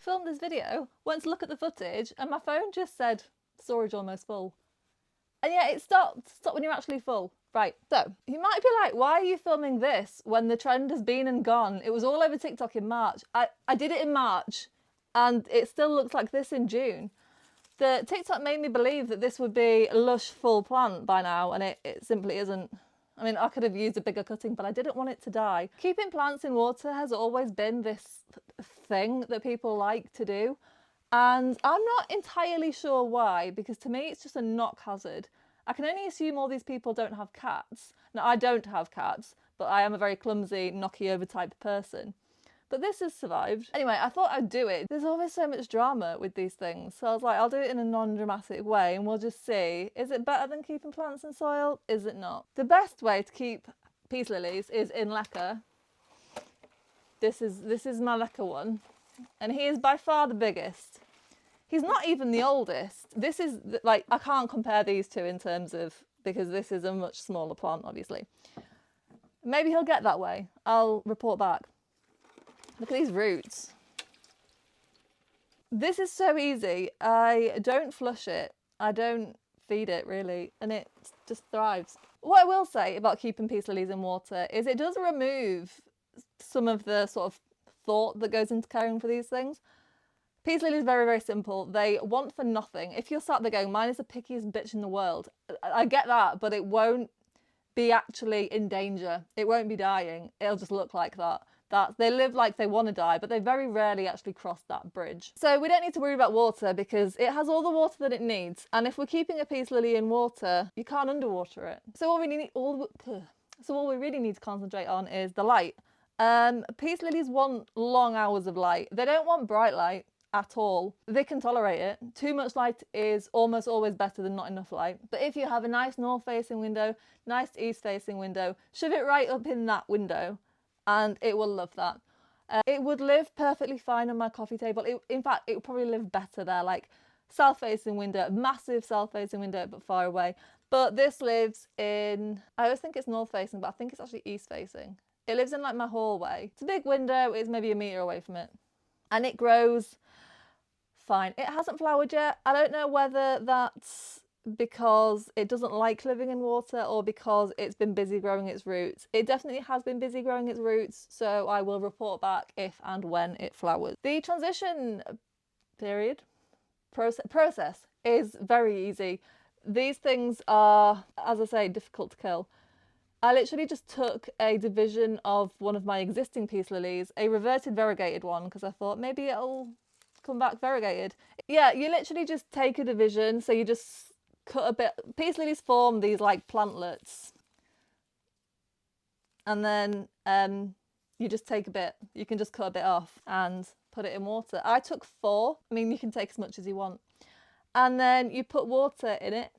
filmed this video, went to look at the footage, and my phone just said storage almost full. And yeah, it stopped when you're actually full. Right, so you might be like, why are you filming this when the trend has been and gone? It was all over TikTok in March. I did it in March and it still looks like this in June. The TikTok made me believe that this would be a lush full plant by now, and it simply isn't. I mean, I could have used a bigger cutting, but I didn't want it to die. Keeping plants in water has always been this thing that people like to do. And I'm not entirely sure why, because to me it's just a knock hazard. I can only assume all these people don't have cats. Now, I don't have cats, but I am a very clumsy, knocky over type person. But this has survived. Anyway, I thought I'd do it. There's always so much drama with these things. So I was like, I'll do it in a non-dramatic way and we'll just see. Is it better than keeping plants in soil? Is it not? The best way to keep peace lilies is in leca. This is my leca one. And he is by far the biggest. He's not even the oldest. This is, like, I can't compare these two in terms of, because this is a much smaller plant, obviously. Maybe he'll get that way. I'll report back. Look at these roots. This is so easy. I don't flush it. I don't feed it really, and it just thrives. What I will say about keeping peace lilies in water is it does remove some of the sort of thought that goes into caring for these things. Peace lily is very, very simple. They want for nothing. If you're sat there going, mine is the pickiest bitch in the world, I get that, but it won't be actually in danger. It won't be dying. It'll just look like that. They live like they want to die, but they very rarely actually cross that bridge. So we don't need to worry about water because it has all the water that it needs. And if we're keeping a peace lily in water, you can't underwater it. So all we really need to concentrate on is the light. Peace lilies want long hours of light. They don't want bright light at all. They can tolerate it. Too much light is almost always better than not enough light. But if you have a nice north facing window, nice east facing window, shove it right up in that window and it will love that. It would live perfectly fine on my coffee table. In fact, it would probably live better there, like south facing window, massive south facing window but far away. But this lives in, I always think it's north facing, but I think it's actually east facing. It lives in like my hallway. It's a big window, it's maybe a metre away from it. And it grows fine. It hasn't flowered yet. I don't know whether that's because it doesn't like living in water or because it's been busy growing its roots. It definitely has been busy growing its roots, so I will report back if and when it flowers. The transition period process is very easy. These things are, as I say, difficult to kill. I literally just took a division of one of my existing peace lilies, a reverted variegated one, because I thought maybe it'll come back variegated. Yeah, you literally just take a division, so you just cut a bit. Peace lilies form these like plantlets, and then you just take a bit. You can just cut a bit off and put it in water. I took 4. I mean, you can take as much as you want. And then you put water in it,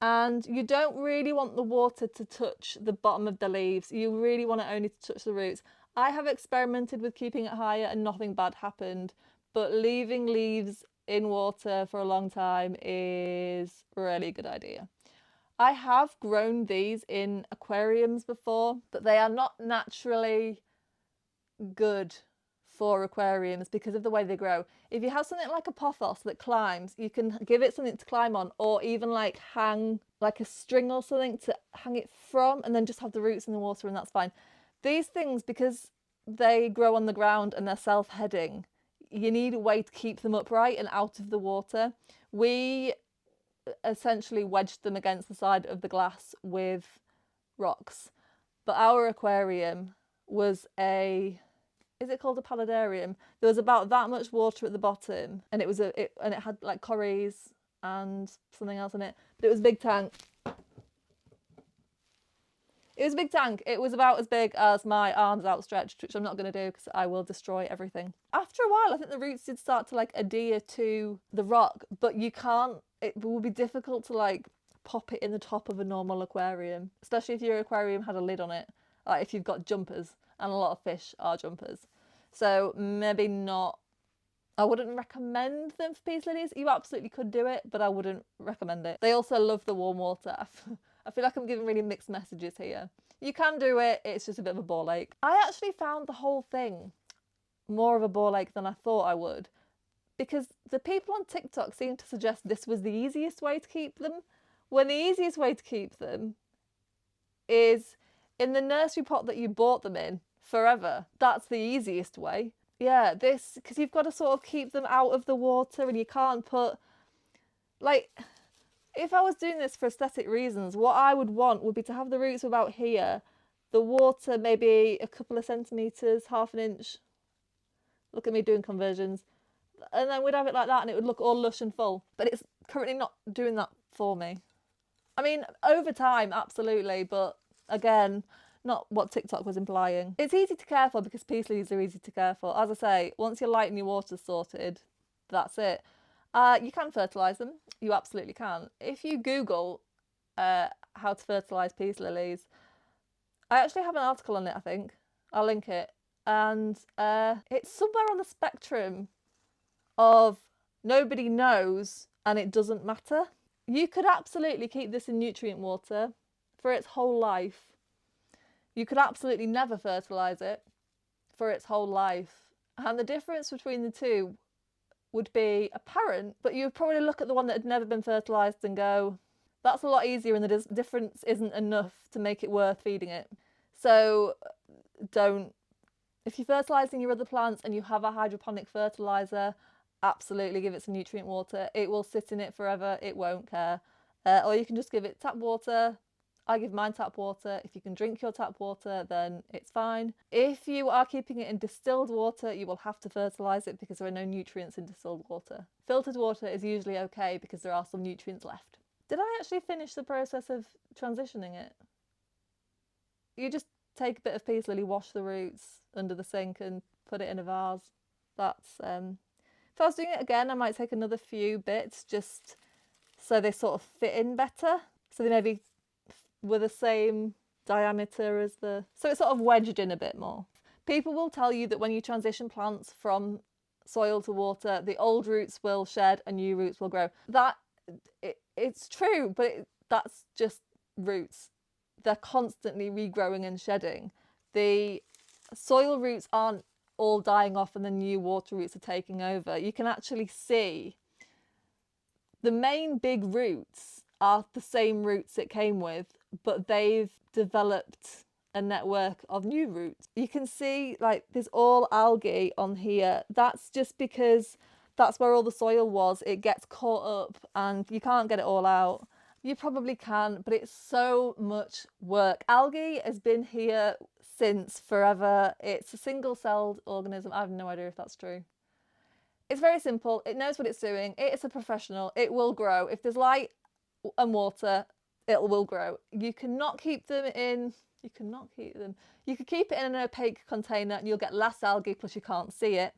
and you don't really want the water to touch the bottom of the leaves. You really want it only to touch the roots. I have experimented with keeping it higher and nothing bad happened, but leaving leaves in water for a long time is a really good idea. I have grown these in aquariums before, but they are not naturally good for aquariums because of the way they grow. If you have something like a pothos that climbs, you can give it something to climb on, or even like hang like a string or something to hang it from, and then just have the roots in the water, and that's fine. These things, because they grow on the ground and they're self-heading, you need a way to keep them upright and out of the water. We essentially wedged them against the side of the glass with rocks, but our aquarium was is it called a paludarium? There was about that much water at the bottom, and it had like corries and something else in it, but it was a big tank. It was a big tank. It was about as big as my arms outstretched, which I'm not going to do because I will destroy everything. After a while, I think the roots did start to like adhere to the rock, but you can't, it would be difficult to like pop it in the top of a normal aquarium, especially if your aquarium had a lid on it, like if you've got jumpers, and a lot of fish are jumpers. So maybe not. I wouldn't recommend them for peace lilies. You absolutely could do it, but I wouldn't recommend it. They also love the warm water. I feel like I'm giving really mixed messages here. You can do it, it's just a bit of a ball ache. I actually found the whole thing more of a ball ache than I thought I would, because the people on TikTok seem to suggest this was the easiest way to keep them, when the easiest way to keep them is in the nursery pot that you bought them in forever. That's the easiest way. Yeah, this, because you've got to sort of keep them out of the water, and you can't put, like, if I was doing this for aesthetic reasons, what I would want would be to have the roots about here, the water maybe a couple of centimetres, half an inch. Look at me doing conversions. And then we'd have it like that and it would look all lush and full. But it's currently not doing that for me. I mean, over time, absolutely, but again, not what TikTok was implying. It's easy to care for because peace lilies are easy to care for. As I say, once your light and your water's sorted, that's it. You can fertilise them. You absolutely can. If you Google how to fertilise peace lilies, I actually have an article on it, I think. I'll link it. And it's somewhere on the spectrum of nobody knows and it doesn't matter. You could absolutely keep this in nutrient water for its whole life. You could absolutely never fertilise it for its whole life. And the difference between the two would be apparent, but you would probably look at the one that had never been fertilised and go, that's a lot easier and the difference isn't enough to make it worth feeding it. So don't. If you're fertilising your other plants and you have a hydroponic fertiliser, absolutely give it some nutrient water. It will sit in it forever, it won't care. Or you can just give it tap water. I give mine tap water. If you can drink your tap water, then it's fine. If you are keeping it in distilled water, you will have to fertilise it because there are no nutrients in distilled water. Filtered water is usually okay because there are some nutrients left. Did I actually finish the process of transitioning it? You just take a bit of peace lily, wash the roots under the sink and put it in a vase. That's, if I was doing it again, I might take another few bits just so they sort of fit in better. So they maybe were the same diameter as the, so it's sort of wedged in a bit more. People will tell you that when you transition plants from soil to water, the old roots will shed and new roots will grow. It's true, but that's just roots. They're constantly regrowing and shedding. The soil roots aren't all dying off and the new water roots are taking over. You can actually see the main big roots are the same roots it came with, but they've developed a network of new roots. You can see like there's all algae on here. That's just because that's where all the soil was. It gets caught up and you can't get it all out. You probably can, but it's so much work. Algae has been here since forever. It's a single-celled organism. I have no idea if that's true. It's very simple. It knows what it's doing. It's a professional. It will grow. If there's light and water, it will grow. You cannot keep them in... You cannot keep them... You could keep it in an opaque container and you'll get less algae, plus you can't see it.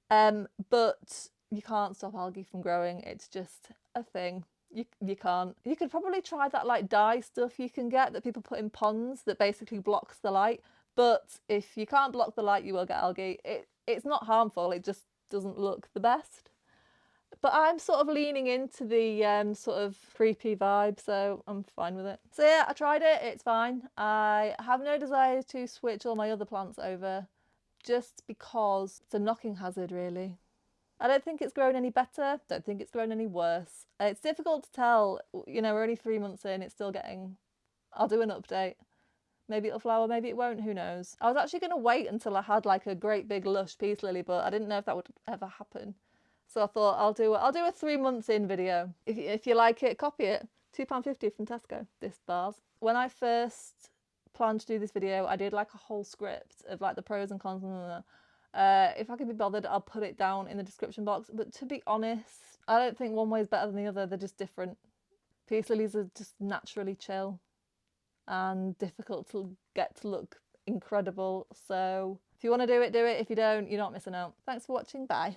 But you can't stop algae from growing. It's just a thing. You can't. You could probably try that like dye stuff you can get that people put in ponds that basically blocks the light. But if you can't block the light, you will get algae. It's not harmful. It just doesn't look the best. But I'm sort of leaning into the sort of creepy vibe, so I'm fine with it. So yeah, I tried it. It's fine. I have no desire to switch all my other plants over just because it's a knocking hazard, really. I don't think it's grown any better, don't think it's grown any worse. It's difficult to tell, you know, we're only 3 months in, it's still getting... I'll do an update. Maybe it'll flower, maybe it won't, who knows. I was actually going to wait until I had like a great big lush peace lily, but I didn't know if that would ever happen. So I thought I'll do a 3 months in video. If you like it, copy it. £2.50 from Tesco, this vase. When I first planned to do this video, I did like a whole script of like the pros and cons and if I can be bothered, I'll put it down in the description box. But to be honest, I don't think one way is better than the other. They're just different. Peace lilies are just naturally chill and difficult to get to look incredible. So if you want to do it, do it. If you don't, you're not missing out. Thanks for watching. Bye.